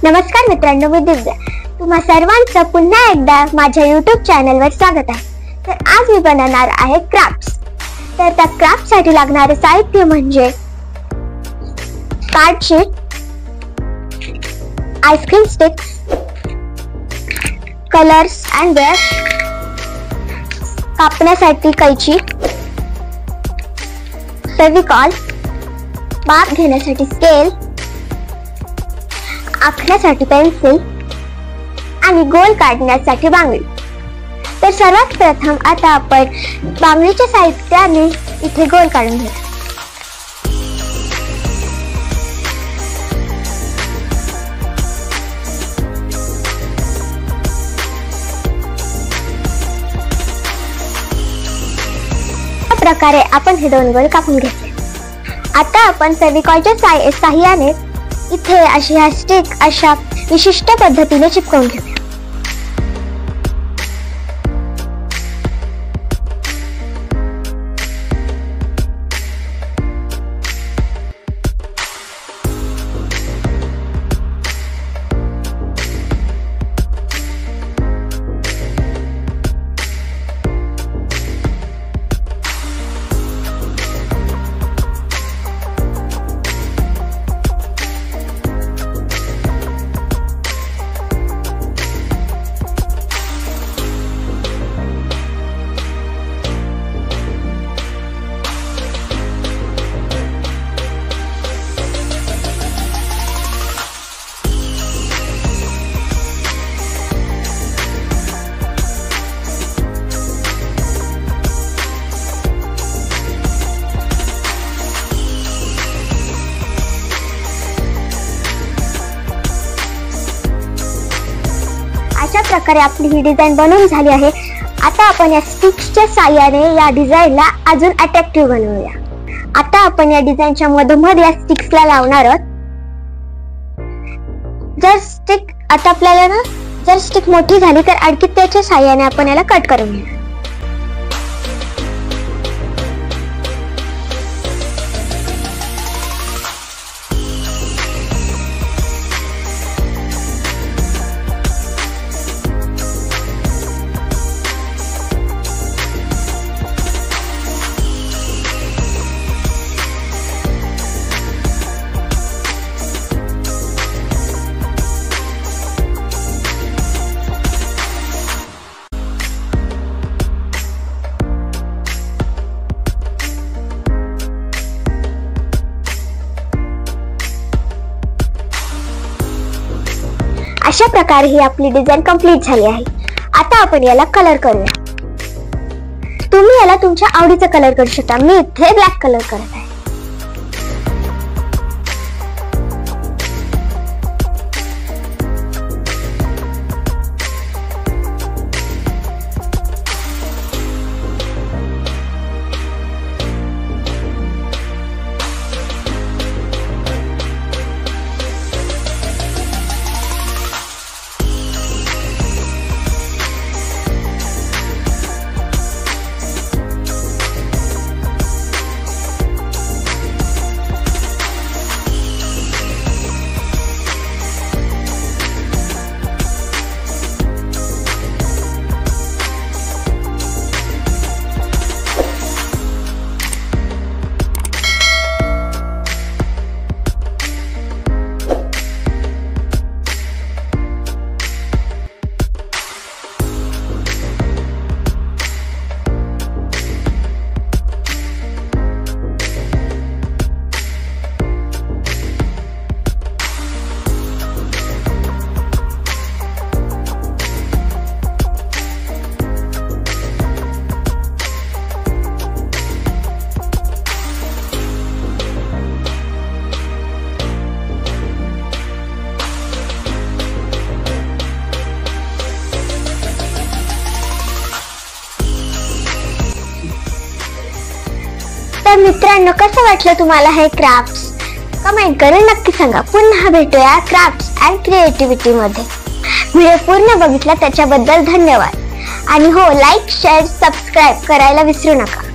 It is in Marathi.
नमस्कार मित्रांनो, मी दिव्या. तुम्हा सर्वांचं पुन्हा एकदा माझ्या YouTube चॅनलवर स्वागत आहे. तर आज मी बनवणार आहे क्राफ्ट्स. तर त्या क्राफ्ट साठी लागणारे साहित्य म्हणजे card sheet, ice cream sticks, colours and brush, कापण्यासाठी कैची, फेविकॉल, माप घेण्यासाठी स्केल, आखण्यासाठी पेन्सिल आणि गोल काढण्यासाठी बांगडी. तर सर्वात प्रथम आता आपण बांगडीच्या साहित्याने इथे गोल काढून घेऊ. अशा प्रकारे आपण हे दोन गोल कापून घेतले. आता आपण फेविकॉलच्या साह्याने इथे अशी ह्या स्टिक अशा विशिष्ट पद्धतीने चिपकवून घेऊया. अशा प्रकारे आपली ही डिझाइन बनवून झाली आहे. आता आपण या स्टिक्सच्या साह्याने या डिझाइनला अजून अट्रॅक्टिव्ह बनवूया. आता आपण या डिझाइनच्या मधोमध या स्टिक्सला लावणार आहोत. जर स्टिक मोठी झाली तर आणखी त्याच्या साह्याने आपण याला कट करून घेऊ. अशा प्रकारे ही आपली डिझाइन कंप्लीट झाली आहे. आता आपण याला कलर करूया. तुम्ही याला तुमच्या आवडीचा कलर करू शकता. मी इथे ब्लॅक कलर करत आहे. तर मित्रांनो, कसं वाटलं तुम्हाला हे क्राफ्ट्स? कमेंट करून नक्की सांगा. पुन्हा भेटूया क्राफ्ट्स अँड क्रिएटिव्हिटी मध्ये. व्हिडिओ पूर्ण बघितला त्याच्याबद्दल धन्यवाद. आणि हो, लाईक, शेअर, सबस्क्राईब करायला विसरू नका.